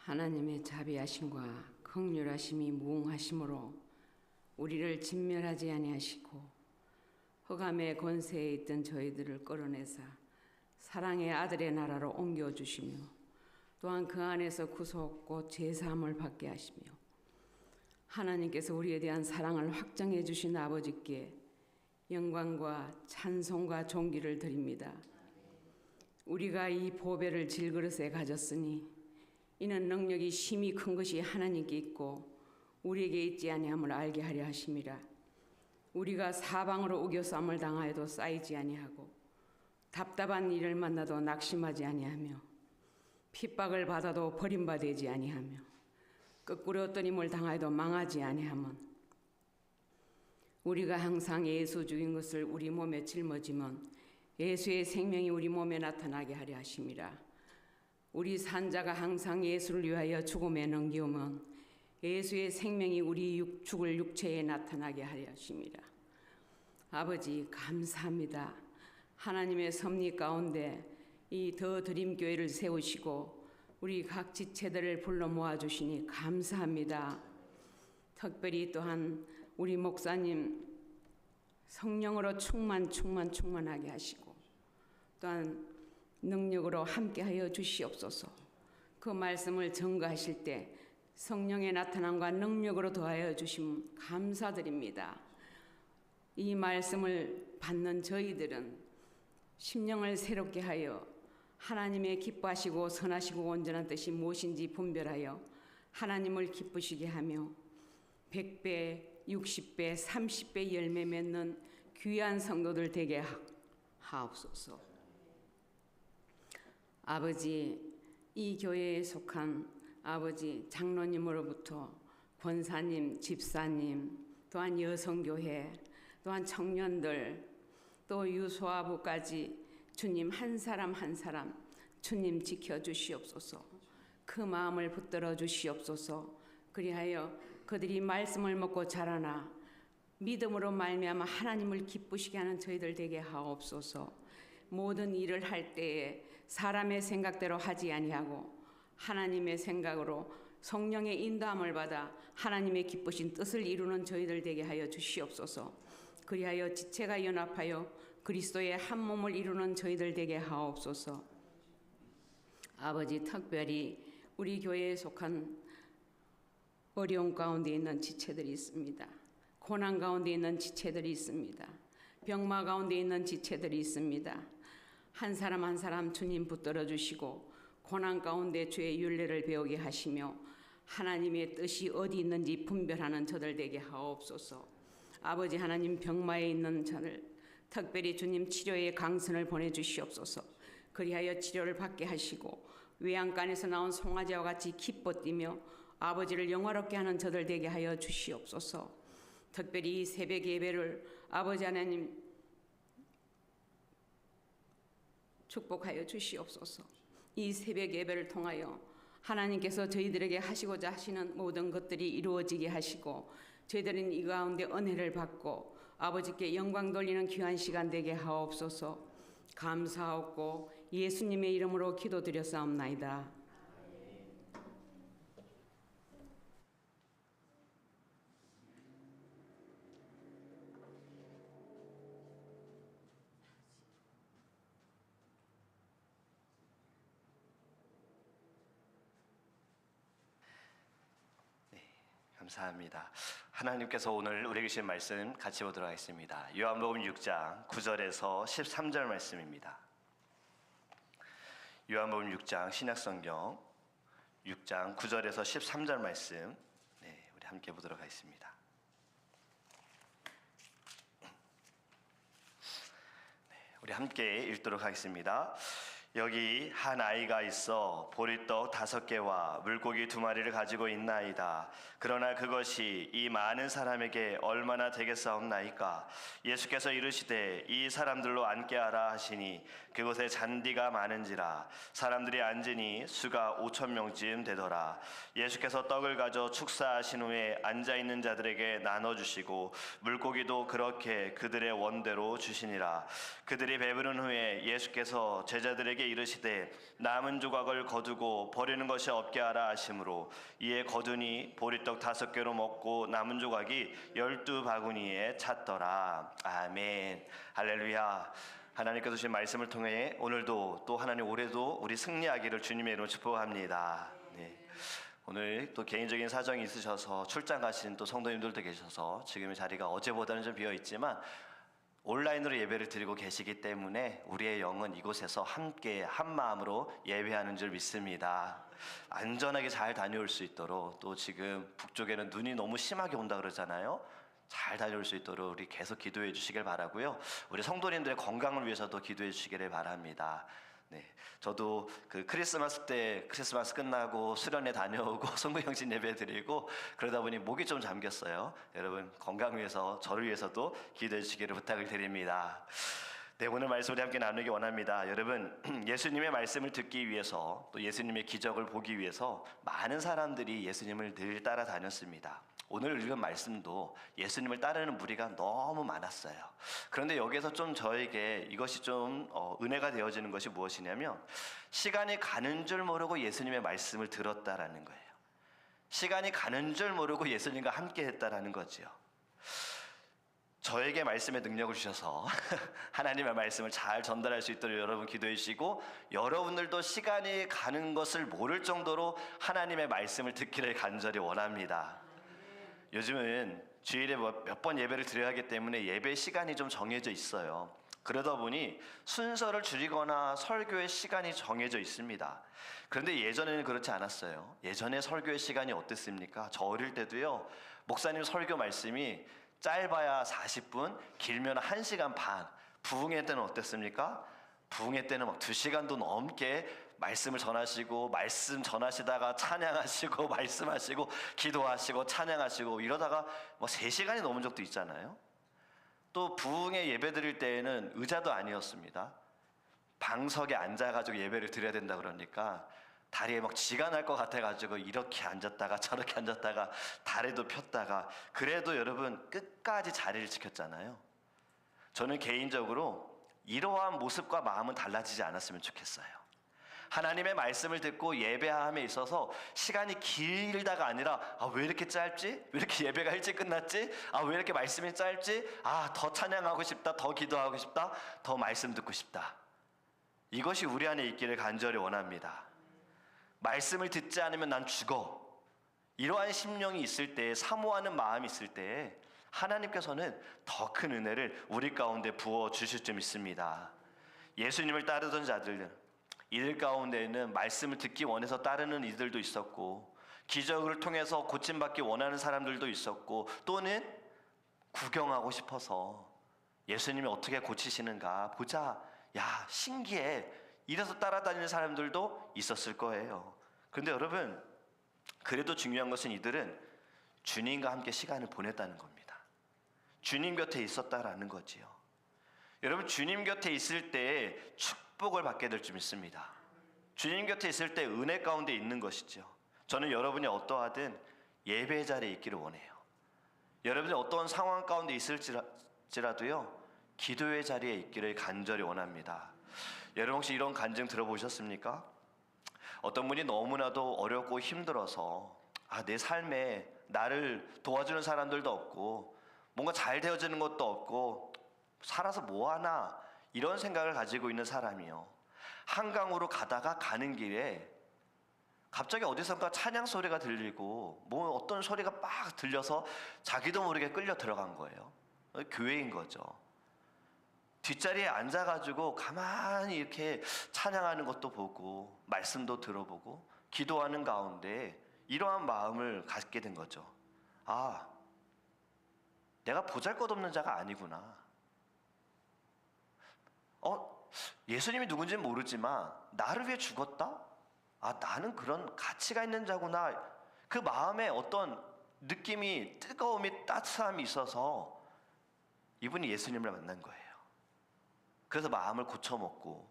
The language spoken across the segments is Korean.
하나님의 자비하심과 긍휼하심이 무궁하심으로 우리를 진멸하지 아니하시고 흑암의 권세에 있던 저희들을 끌어내사 사랑의 아들의 나라로 옮겨주시며 또한 그 안에서 구속 곧 제사함을 받게 하시며 하나님께서 우리에 대한 사랑을 확정해 주신 아버지께 영광과 찬송과 존귀를 드립니다. 우리가 이 보배를 질그릇에 가졌으니 이는 능력이 심히 큰 것이 하나님께 있고 우리에게 있지 아니함을 알게 하려 하심이라. 우리가 사방으로 우겨싸움을 당하여도 쌓이지 아니하고 답답한 일을 만나도 낙심하지 아니하며 핍박을 받아도 버림받지 아니하며 거꾸로 어떤 힘을 당하여도 망하지 아니함은 우리가 항상 예수 죽인 것을 우리 몸에 짊어지면 예수의 생명이 우리 몸에 나타나게 하려 하심이라. 우리 산자가 항상 예수를 위하여 죽음에 넘기오면 예수의 생명이 우리 죽을 육체에 나타나게 하려 하심이라. 아버지 감사합니다. 하나님의 섭리 가운데 이 더 드림교회를 세우시고 우리 각 지체들을 불러 모아주시니 감사합니다. 특별히 또한 우리 목사님 성령으로 충만하게 하시고 또한 능력으로 함께하여 주시옵소서. 그 말씀을 전가하실 때 성령의 나타남과 능력으로 더하여 주심 감사드립니다. 이 말씀을 받는 저희들은 심령을 새롭게 하여 하나님의 기뻐하시고 선하시고 온전한 뜻이 무엇인지 분별하여 하나님을 기쁘시게 하며 100배, 60배, 30배 열매 맺는 귀한 성도들 되게 하옵소서. 아버지, 이 교회에 속한 아버지 장로님으로부터 권사님, 집사님, 또한 여성교회, 또한 청년들, 또 유소아부까지 주님 한 사람 한 사람 주님 지켜주시옵소서. 그 마음을 붙들어 주시옵소서. 그리하여 그들이 말씀을 먹고 자라나 믿음으로 말미암아 하나님을 기쁘시게 하는 저희들 되게 하옵소서. 모든 일을 할 때에 사람의 생각대로 하지 아니하고 하나님의 생각으로 성령의 인도함을 받아 하나님의 기쁘신 뜻을 이루는 저희들 되게 하여 주시옵소서. 그리하여 지체가 연합하여 그리스도의 한 몸을 이루는 저희들 되게 하옵소서. 아버지, 특별히 우리 교회에 속한 어려움 가운데 있는 지체들이 있습니다. 고난 가운데 있는 지체들이 있습니다. 병마 가운데 있는 지체들이 있습니다. 한 사람 한 사람 주님 붙들어 주시고 고난 가운데 주의 율례를 배우게 하시며 하나님의 뜻이 어디 있는지 분별하는 저들 되게 하옵소서. 아버지 하나님, 병마에 있는 자들 특별히 주님 치료의 강선을 보내주시옵소서. 그리하여 치료를 받게 하시고 외양간에서 나온 송아지와 같이 기뻐 뛰며 아버지를 영화롭게 하는 저들 되게 하여 주시옵소서. 특별히 이 새벽 예배를 아버지 하나님 축복하여 주시옵소서. 이 새벽 예배를 통하여 하나님께서 저희들에게 하시고자 하시는 모든 것들이 이루어지게 하시고 저희들은 이 가운데 은혜를 받고 아버지께 영광 돌리는 귀한 시간 되게 하옵소서. 감사하고 예수님의 이름으로 기도드렸사옵나이다. 감사합니다. 하나님께서 오늘 우리에게 주신 말씀 같이 보도록 하겠습니다. 요한복음 6장 9절에서 13절 말씀입니다. 요한복음 6장 신약성경 6장 9절에서 13절 말씀, 우리 함께 보도록 하겠습니다. 우리 함께 읽도록 하겠습니다. 여기 한 아이가 있어 보리떡 5개와 물고기 2마리를 가지고 있나이다. 그러나 그것이 이 많은 사람에게 얼마나 되겠사옵나이까? 예수께서 이르시되 이 사람들로 앉게 하라 하시니 그곳에 잔디가 많은지라 사람들이 앉으니 수가 5,000명쯤 되더라. 예수께서 떡을 가져 축사하신 후에 앉아있는 자들에게 나눠주시고 물고기도 그렇게 그들의 원대로 주시니라. 그들이 배부른 후에 예수께서 제자들에게 예수께 이르시되 남은 조각을 거두고 버리는 것이 없게 하라 하심으로 이에 거두니 보리떡 5개로 먹고 남은 조각이 12바구니에 찼더라. 아멘. 할렐루야. 하나님께서 주신 말씀을 통해 오늘도 또 하나님 올해도 우리 승리하기를 주님의 이름으로 축복합니다. 네. 오늘 또 개인적인 사정이 있으셔서 출장 가신 또 성도님들도 계셔서 지금의 자리가 어제보다는 좀 비어 있지만 온라인으로 예배를 드리고 계시기 때문에 우리의 영은 이곳에서 함께 한 마음으로 예배하는 줄 믿습니다. 안전하게 잘 다녀올 수 있도록, 또 지금 북쪽에는 눈이 너무 심하게 온다 그러잖아요. 잘 다녀올 수 있도록 우리 계속 기도해 주시길 바라고요. 우리 성도님들의 건강을 위해서도 기도해 주시기를 바랍니다. 네, 저도 그 크리스마스 때 크리스마스 끝나고 수련회 다녀오고 성부형신 예배 드리고 그러다 보니 목이 좀 잠겼어요. 여러분 건강 위해서 저를 위해서도 기도해 주시기를 부탁을 드립니다. 네, 오늘 말씀 우리 함께 나누기 원합니다. 여러분 예수님의 말씀을 듣기 위해서 또 예수님의 기적을 보기 위해서 많은 사람들이 예수님을 늘 따라다녔습니다. 오늘 읽은 말씀도 예수님을 따르는 무리가 너무 많았어요. 그런데 여기에서 좀 저에게 이것이 좀 은혜가 되어지는 것이 무엇이냐면 시간이 가는 줄 모르고 예수님의 말씀을 들었다라는 거예요. 시간이 가는 줄 모르고 예수님과 함께 했다라는 거지요. 저에게 말씀의 능력을 주셔서 하나님의 말씀을 잘 전달할 수 있도록 여러분 기도해 주시고, 여러분들도 시간이 가는 것을 모를 정도로 하나님의 말씀을 듣기를 간절히 원합니다. 요즘은 주일에 몇 번 예배를 드려야 하기 때문에 예배 시간이 좀 정해져 있어요. 그러다 보니 순서를 줄이거나 설교의 시간이 정해져 있습니다. 그런데 예전에는 그렇지 않았어요. 예전에 설교의 시간이 어땠습니까? 저 어릴 때도요, 목사님 설교 말씀이 짧아야 40분, 길면 1시간 반. 부흥회 때는 어땠습니까? 부흥회 때는 막 2시간도 넘게 말씀을 전하시고, 말씀 전하시다가 찬양하시고, 말씀하시고, 기도하시고, 찬양하시고, 이러다가 뭐 3시간이 넘은 적도 있잖아요. 또 부흥회 예배 드릴 때에는 의자도 아니었습니다. 방석에 앉아가지고 예배를 드려야 된다 그러니까 다리에 막 쥐가 날 것 같아가지고 이렇게 앉았다가 저렇게 앉았다가 다리도 폈다가, 그래도 여러분 끝까지 자리를 지켰잖아요. 저는 개인적으로 이러한 모습과 마음은 달라지지 않았으면 좋겠어요. 하나님의 말씀을 듣고 예배함에 있어서 시간이 길다가 아니라 왜 이렇게 짧지? 왜 이렇게 예배가 일찍 끝났지? 왜 이렇게 말씀이 짧지? 더 찬양하고 싶다, 더 기도하고 싶다, 더 말씀 듣고 싶다. 이것이 우리 안에 있기를 간절히 원합니다. 말씀을 듣지 않으면 난 죽어. 이러한 심령이 있을 때, 사모하는 마음이 있을 때 하나님께서는 더 큰 은혜를 우리 가운데 부어 주실 줄 믿습니다. 예수님을 따르던 자들, 이들 가운데에는 말씀을 듣기 원해서 따르는 이들도 있었고, 기적을 통해서 고침받기 원하는 사람들도 있었고, 또는 구경하고 싶어서 예수님이 어떻게 고치시는가 보자, 야 신기해, 이래서 따라다니는 사람들도 있었을 거예요. 그런데 여러분, 그래도 중요한 것은 이들은 주님과 함께 시간을 보냈다는 겁니다. 주님 곁에 있었다라는 거지요. 여러분, 주님 곁에 있을 때 축복을 받게 될 줄 믿습니다. 주님 곁에 있을 때 은혜 가운데 있는 것이죠. 저는 여러분이 어떠하든 예배 자리에 있기를 원해요. 여러분이 어떤 상황 가운데 있을지라도요, 기도의 자리에 있기를 간절히 원합니다. 여러분 혹시 이런 간증 들어보셨습니까? 어떤 분이 너무나도 어렵고 힘들어서 내 삶에 나를 도와주는 사람들도 없고 뭔가 잘 되어지는 것도 없고 살아서 뭐하나, 이런 생각을 가지고 있는 사람이요, 한강으로 가는 길에 갑자기 어디선가 찬양 소리가 들리고 뭐 어떤 소리가 막 들려서 자기도 모르게 끌려 들어간 거예요. 교회인 거죠. 뒷자리에 앉아가지고 가만히 이렇게 찬양하는 것도 보고 말씀도 들어보고 기도하는 가운데 이러한 마음을 갖게 된 거죠. 내가 보잘것없는 자가 아니구나. 예수님이 누군지는 모르지만 나를 위해 죽었다? 나는 그런 가치가 있는 자구나. 그 마음에 어떤 느낌이, 뜨거움이, 따뜻함이 있어서 이분이 예수님을 만난 거예요. 그래서 마음을 고쳐먹고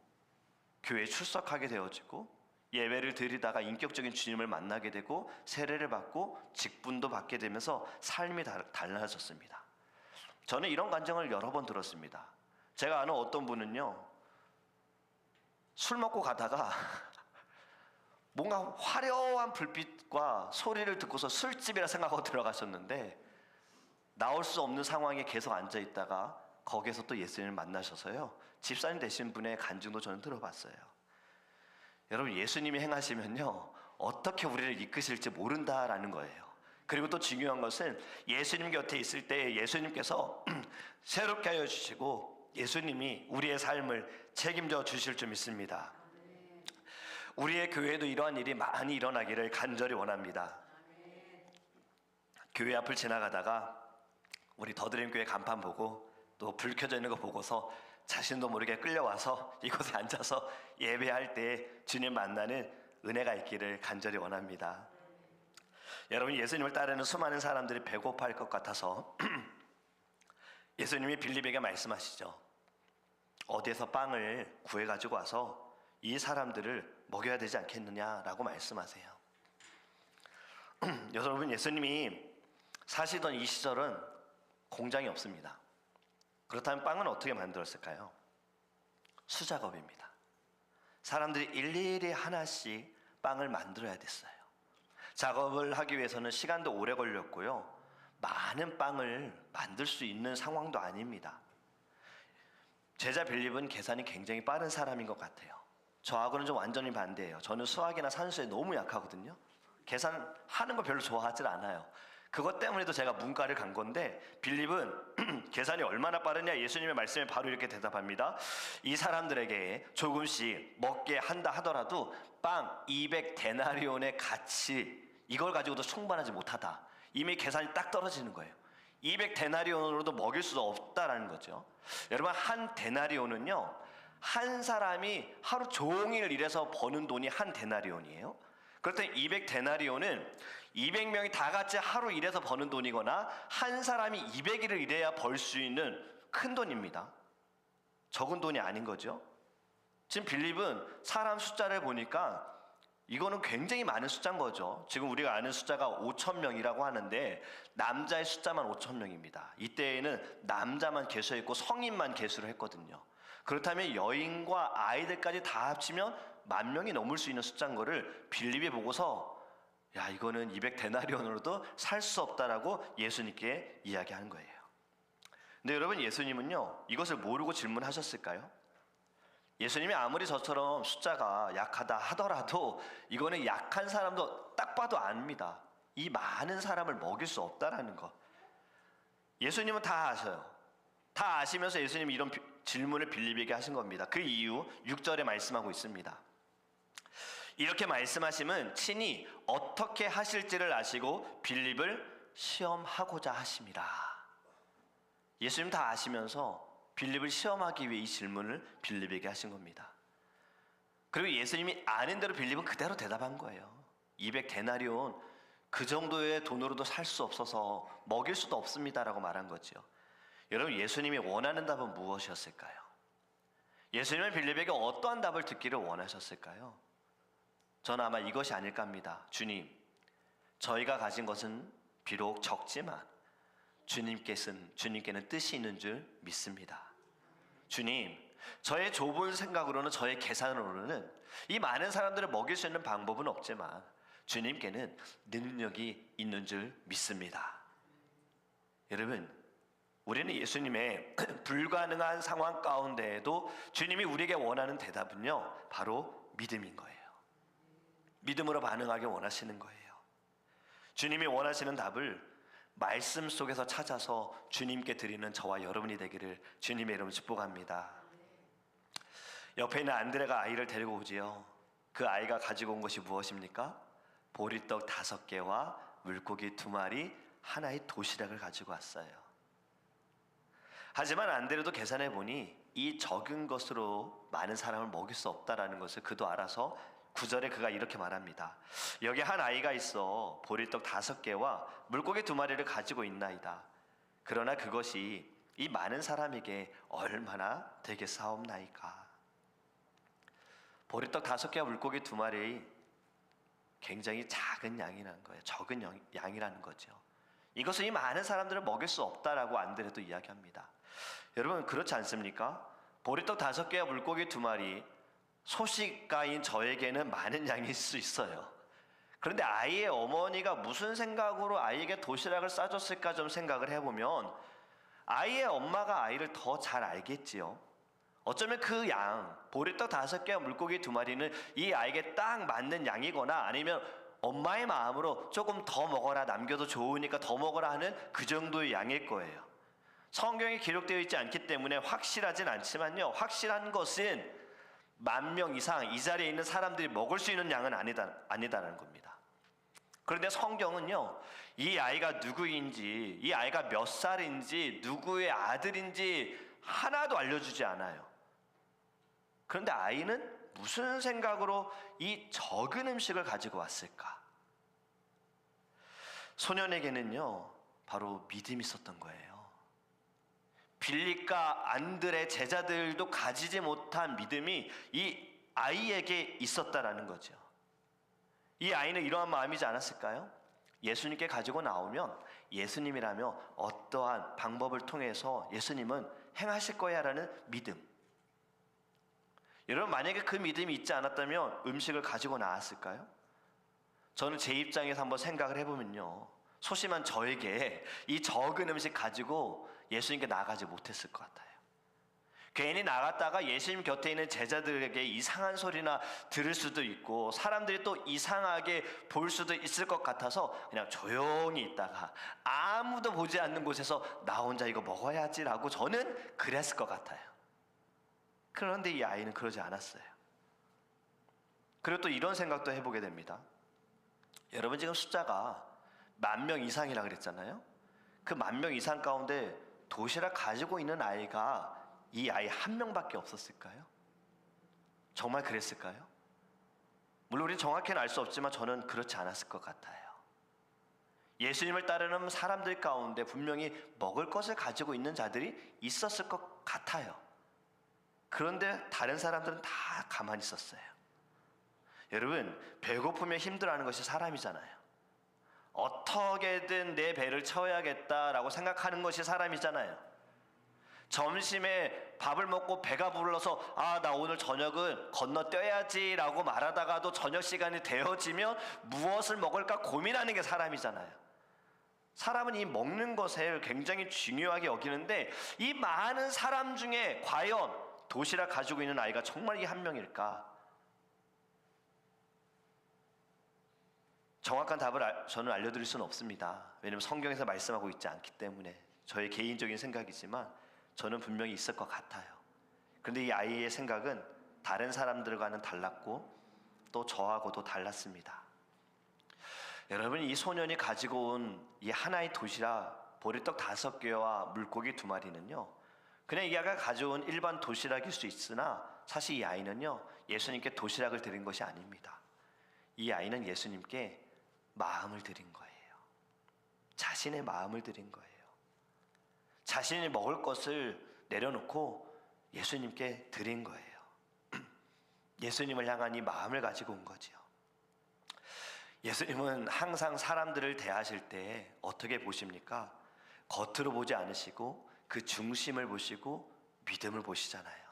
교회에 출석하게 되어지고 예배를 드리다가 인격적인 주님을 만나게 되고 세례를 받고 직분도 받게 되면서 삶이 달라졌습니다. 저는 이런 간증을 여러 번 들었습니다. 제가 아는 어떤 분은요, 술 먹고 가다가 뭔가 화려한 불빛과 소리를 듣고서 술집이라 생각하고 들어가셨는데 나올 수 없는 상황에 계속 앉아 있다가 거기에서 또 예수님을 만나셔서요, 집사님 되신 분의 간증도 저는 들어봤어요. 여러분, 예수님이 행하시면요 어떻게 우리를 이끄실지 모른다라는 거예요. 그리고 또 중요한 것은 예수님 곁에 있을 때 예수님께서 새롭게 하여 주시고 예수님이 우리의 삶을 책임져 주실 줄 믿습니다. 우리의 교회에도 이러한 일이 많이 일어나기를 간절히 원합니다. 교회 앞을 지나가다가 우리 더드림교회 간판 보고 또 불 켜져 있는 거 보고서 자신도 모르게 끌려와서 이곳에 앉아서 예배할 때 주님 만나는 은혜가 있기를 간절히 원합니다. 여러분, 예수님을 따르는 수많은 사람들이 배고파할 것 같아서 예수님이 빌립에게 말씀하시죠. 어디에서 빵을 구해가지고 와서 이 사람들을 먹여야 되지 않겠느냐라고 말씀하세요. 여러분, 예수님이 사시던 이 시절은 공장이 없습니다. 그렇다면 빵은 어떻게 만들었을까요? 수작업입니다. 사람들이 일일이 하나씩 빵을 만들어야 됐어요. 작업을 하기 위해서는 시간도 오래 걸렸고요, 많은 빵을 만들 수 있는 상황도 아닙니다. 제자 빌립은 계산이 굉장히 빠른 사람인 것 같아요. 저하고는 좀 완전히 반대예요. 저는 수학이나 산수에 너무 약하거든요. 계산하는 거 별로 좋아하질 않아요. 그것 때문에도 제가 문과를 간 건데, 빌립은 계산이 얼마나 빠르냐, 예수님의 말씀에 바로 이렇게 대답합니다. 이 사람들에게 조금씩 먹게 한다 하더라도 빵 200데나리온의 가치, 이걸 가지고도 충분하지 못하다. 이미 계산이 딱 떨어지는 거예요. 200데나리온으로도 먹일 수 없다라는 거죠. 여러분, 한 데나리온은요, 한 사람이 하루 종일 일해서 버는 돈이 한 데나리온이에요. 그렇다면 200데나리온은 200명이 다 같이 하루 일해서 버는 돈이거나 한 사람이 200일을 일해야 벌 수 있는 큰 돈입니다. 적은 돈이 아닌 거죠. 지금 빌립은 사람 숫자를 보니까 이거는 굉장히 많은 숫자인 거죠. 지금 우리가 아는 숫자가 5,000명이라고 하는데 남자의 숫자만 5,000명입니다. 이때에는 남자만 계수했고 성인만 계수를 했거든요. 그렇다면 여인과 아이들까지 다 합치면 10,000명이 넘을 수 있는 숫자인 거를 빌립이 보고서 야, 이거는 200데나리온으로도 살 수 없다라고 예수님께 이야기하는 거예요. 근데 여러분, 예수님은요 이것을 모르고 질문하셨을까요? 예수님이 아무리 저처럼 숫자가 약하다 하더라도 이거는 약한 사람도 딱 봐도 압니다. 이 많은 사람을 먹일 수 없다라는 거. 예수님은 다 아셔요. 다 아시면서 예수님이 이런 질문을 빌립에게 하신 겁니다. 그 이유 6절에 말씀하고 있습니다. 이렇게 말씀하심은 친히 어떻게 하실지를 아시고 빌립을 시험하고자 하심이라. 예수님 다 아시면서 빌립을 시험하기 위해 이 질문을 빌립에게 하신 겁니다. 그리고 예수님이 아는 대로 빌립은 그대로 대답한 거예요. 200데나리온, 그 정도의 돈으로도 살 수 없어서 먹일 수도 없습니다라고 말한 거죠. 여러분, 예수님이 원하는 답은 무엇이었을까요? 예수님은 빌립에게 어떠한 답을 듣기를 원하셨을까요? 저는 아마 이것이 아닐까 합니다. 주님, 저희가 가진 것은 비록 적지만 주님께는 뜻이 있는 줄 믿습니다. 주님, 저의 좁은 생각으로는, 저의 계산으로는 이 많은 사람들을 먹일 수 있는 방법은 없지만 주님께는 능력이 있는 줄 믿습니다. 여러분, 우리는 예수님의 불가능한 상황 가운데에도 주님이 우리에게 원하는 대답은요 바로 믿음인 거예요. 믿음으로 반응하기 원하시는 거예요. 주님이 원하시는 답을 말씀 속에서 찾아서 주님께 드리는 저와 여러분이 되기를 주님의 이름으로 축복합니다. 옆에 있는 안드레가 아이를 데리고 오지요. 그 아이가 가지고 온 것이 무엇입니까? 보리떡 5개와 물고기 2마리, 하나의 도시락을 가지고 왔어요. 하지만 안드레도 계산해 보니 이 적은 것으로 많은 사람을 먹일 수 없다라는 것을 그도 알아서 9절에 그가 이렇게 말합니다. 여기 한 아이가 있어 보리떡 5개와 물고기 2마리를 가지고 있나이다. 그러나 그것이 이 많은 사람에게 얼마나 되겠사옵나이까. 보리떡 5개와 물고기 2마리, 굉장히 작은 양이라는 거예요. 적은 양이라는 거죠. 이것은 이 많은 사람들을 먹일 수 없다라고 안드레도 이야기합니다. 여러분, 그렇지 않습니까? 보리떡 5개와 물고기 2마리, 소식가인 저에게는 많은 양일 수 있어요. 그런데 아이의 어머니가 무슨 생각으로 아이에게 도시락을 싸줬을까 좀 생각을 해보면 아이의 엄마가 아이를 더 잘 알겠지요. 어쩌면 그 양, 보리떡 5개와 물고기 2마리는 이 아이에게 딱 맞는 양이거나 아니면 엄마의 마음으로 조금 더 먹어라, 남겨도 좋으니까 더 먹어라 하는 그 정도의 양일 거예요. 성경에 기록되어 있지 않기 때문에 확실하진 않지만요, 확실한 것은 10,000명 이상 이 자리에 있는 사람들이 먹을 수 있는 양은 아니다라는 겁니다. 그런데 성경은요, 이 아이가 누구인지, 이 아이가 몇 살인지, 누구의 아들인지 하나도 알려주지 않아요. 그런데 아이는 무슨 생각으로 이 적은 음식을 가지고 왔을까? 소년에게는요, 바로 믿음이 있었던 거예요. 빌립과 안드레 제자들도 가지지 못한 믿음이 이 아이에게 있었다라는 거죠. 이 아이는 이러한 마음이지 않았을까요? 예수님께 가지고 나오면 예수님이라며 어떠한 방법을 통해서 예수님은 행하실 거야라는 믿음. 여러분, 만약에 그 믿음이 있지 않았다면 음식을 가지고 나왔을까요? 저는 제 입장에서 한번 생각을 해보면요, 소심한 저에게 이 적은 음식 가지고 예수님께 나가지 못했을 것 같아요. 괜히 나갔다가 예수님 곁에 있는 제자들에게 이상한 소리나 들을 수도 있고 사람들이 또 이상하게 볼 수도 있을 것 같아서 그냥 조용히 있다가 아무도 보지 않는 곳에서 나 혼자 이거 먹어야지라고 저는 그랬을 것 같아요. 그런데 이 아이는 그러지 않았어요. 그리고 또 이런 생각도 해보게 됩니다. 여러분, 지금 숫자가 10,000명 이상이라 그랬잖아요. 그 10,000명 이상 가운데 도시락 가지고 있는 아이가 이 아이 한 명밖에 없었을까요? 정말 그랬을까요? 물론 우리는 정확히는 알 수 없지만 저는 그렇지 않았을 것 같아요. 예수님을 따르는 사람들 가운데 분명히 먹을 것을 가지고 있는 자들이 있었을 것 같아요. 그런데 다른 사람들은 다 가만히 있었어요. 여러분, 배고프면 힘들어하는 것이 사람이잖아요. 어떻게든 내 배를 채워야겠다라고 생각하는 것이 사람이잖아요. 점심에 밥을 먹고 배가 불러서 나 오늘 저녁은 건너뛰어야지 라고 말하다가도 저녁 시간이 되어지면 무엇을 먹을까 고민하는 게 사람이잖아요. 사람은 이 먹는 것을 굉장히 중요하게 여기는데 이 많은 사람 중에 과연 도시락 가지고 있는 아이가 정말 이 한 명일까? 정확한 답을 저는 알려드릴 수는 없습니다. 왜냐하면 성경에서 말씀하고 있지 않기 때문에. 저의 개인적인 생각이지만 저는 분명히 있을 것 같아요. 그런데 이 아이의 생각은 다른 사람들과는 달랐고 또 저하고도 달랐습니다. 여러분, 이 소년이 가지고 온 이 하나의 도시락, 보리떡 5개와 물고기 2마리는요, 그냥 이 아이가 가져온 일반 도시락일 수 있으나 사실 이 아이는요, 예수님께 도시락을 드린 것이 아닙니다. 이 아이는 예수님께 마음을 드린 거예요. 자신의 마음을 드린 거예요. 자신이 먹을 것을 내려놓고 예수님께 드린 거예요. 예수님을 향한 이 마음을 가지고 온 거지요. 예수님은 항상 사람들을 대하실 때 어떻게 보십니까? 겉으로 보지 않으시고 그 중심을 보시고 믿음을 보시잖아요.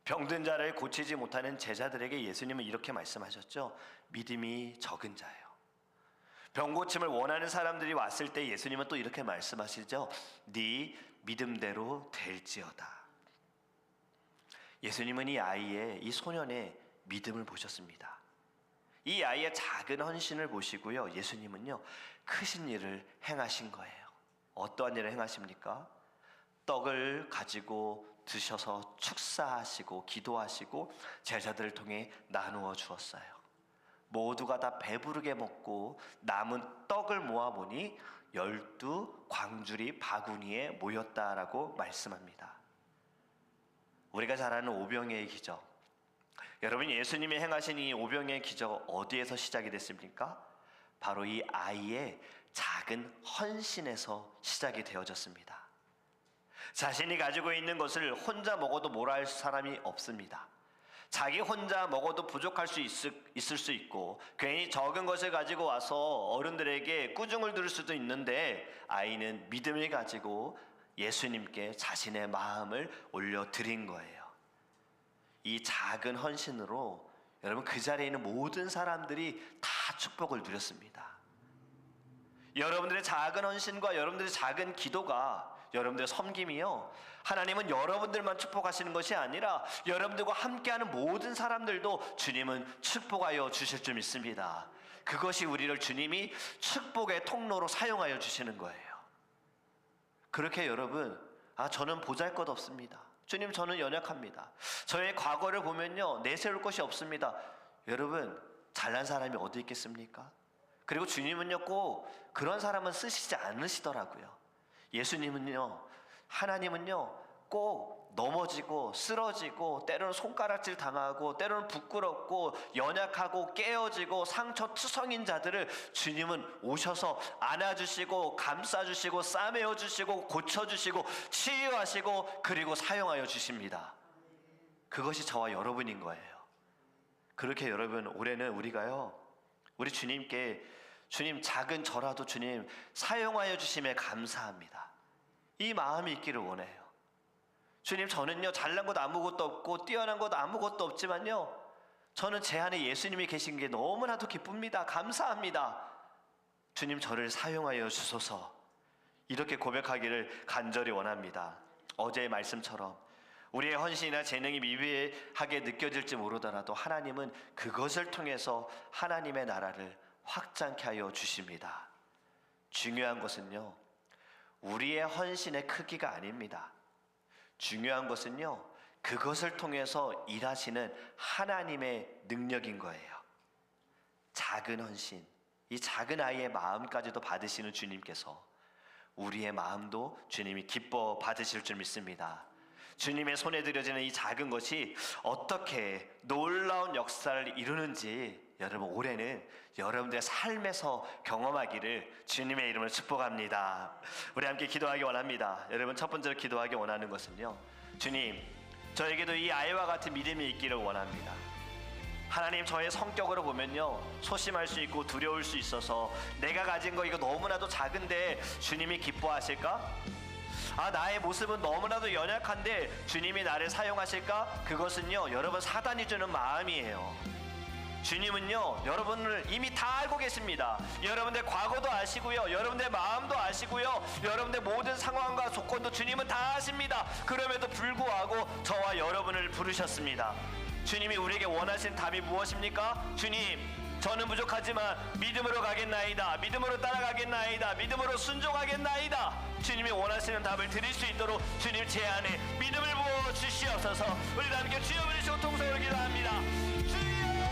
병든 자를 고치지 못하는 제자들에게 예수님은 이렇게 말씀하셨죠. 믿음이 적은 자예요. 병 고침을 원하는 사람들이 왔을 때 예수님은 또 이렇게 말씀하시죠. 네 믿음대로 될지어다. 예수님은 이 아이의, 이 소년의 믿음을 보셨습니다. 이 아이의 작은 헌신을 보시고요, 예수님은요, 크신 일을 행하신 거예요. 어떠한 일을 행하십니까? 떡을 가지고 드셔서 축사하시고 기도하시고 제자들을 통해 나누어 주었어요. 모두가 다 배부르게 먹고 남은 떡을 모아보니 12광주리 바구니에 모였다라고 말씀합니다. 우리가 잘 아는 오병이의 기적, 여러분, 예수님이 행하신 이 오병이의 기적 어디에서 시작이 됐습니까? 바로 이 아이의 작은 헌신에서 시작이 되어졌습니다. 자신이 가지고 있는 것을 혼자 먹어도 뭐라 할 사람이 없습니다. 자기 혼자 먹어도 부족할 수 있을 수 있고 괜히 적은 것을 가지고 와서 어른들에게 꾸중을 들을 수도 있는데 아이는 믿음을 가지고 예수님께 자신의 마음을 올려드린 거예요. 이 작은 헌신으로 여러분 그 자리에 있는 모든 사람들이 다 축복을 누렸습니다. 여러분들의 작은 헌신과 여러분들의 작은 기도가, 여러분들의 섬김이요, 하나님은 여러분들만 축복하시는 것이 아니라 여러분들과 함께하는 모든 사람들도 주님은 축복하여 주실 줄 믿습니다. 그것이 우리를 주님이 축복의 통로로 사용하여 주시는 거예요. 그렇게 여러분, 저는 보잘것없습니다. 주님, 저는 연약합니다. 저의 과거를 보면요, 내세울 것이 없습니다. 여러분, 잘난 사람이 어디 있겠습니까? 그리고 주님은요, 꼭 그런 사람은 쓰시지 않으시더라고요. 예수님은요, 하나님은요, 꼭 넘어지고 쓰러지고 때로는 손가락질 당하고 때로는 부끄럽고 연약하고 깨어지고 상처투성인 자들을 주님은 오셔서 안아주시고 감싸주시고 싸매어주시고 고쳐주시고 치유하시고 그리고 사용하여 주십니다. 그것이 저와 여러분인 거예요. 그렇게 여러분, 올해는 우리가요, 우리 주님께, 주님 작은 저라도 주님 사용하여 주심에 감사합니다, 이 마음이 있기를 원해요. 주님, 저는요 잘난 것 아무것도 없고 뛰어난 것 아무것도 없지만요, 저는 제 안에 예수님이 계신 게 너무나도 기쁩니다. 감사합니다. 주님, 저를 사용하여 주소서. 이렇게 고백하기를 간절히 원합니다. 어제의 말씀처럼 우리의 헌신이나 재능이 미비하게 느껴질지 모르더라도 하나님은 그것을 통해서 하나님의 나라를 확장케 하여 주십니다. 중요한 것은요, 우리의 헌신의 크기가 아닙니다. 중요한 것은요, 그것을 통해서 일하시는 하나님의 능력인 거예요. 작은 헌신, 이 작은 아이의 마음까지도 받으시는 주님께서 우리의 마음도 주님이 기뻐 받으실 줄 믿습니다. 주님의 손에 들여지는 이 작은 것이 어떻게 놀라운 역사를 이루는지 여러분, 올해는 여러분들의 삶에서 경험하기를 주님의 이름으로 축복합니다. 우리 함께 기도하기 원합니다. 여러분, 첫 번째로 기도하기 원하는 것은요, 주님, 저에게도 이 아이와 같은 믿음이 있기를 원합니다. 하나님, 저의 성격으로 보면요, 소심할 수 있고 두려울 수 있어서 내가 가진 거 이거 너무나도 작은데 주님이 기뻐하실까? 나의 모습은 너무나도 연약한데 주님이 나를 사용하실까? 그것은요, 여러분, 사단이 주는 마음이에요. 주님은요, 여러분을 이미 다 알고 계십니다. 여러분의 과거도 아시고요, 여러분의 마음도 아시고요, 여러분의 모든 상황과 조건도 주님은 다 아십니다. 그럼에도 불구하고 저와 여러분을 부르셨습니다. 주님이 우리에게 원하시는 답이 무엇입니까? 주님, 저는 부족하지만 믿음으로 가겠나이다, 믿음으로 따라가겠나이다, 믿음으로 순종하겠나이다. 주님이 원하시는 답을 드릴 수 있도록 주님 제 안에 믿음을 부어 주시옵소서. 우리 함께 주여 부르시고 통성으로 기도하겠습니다.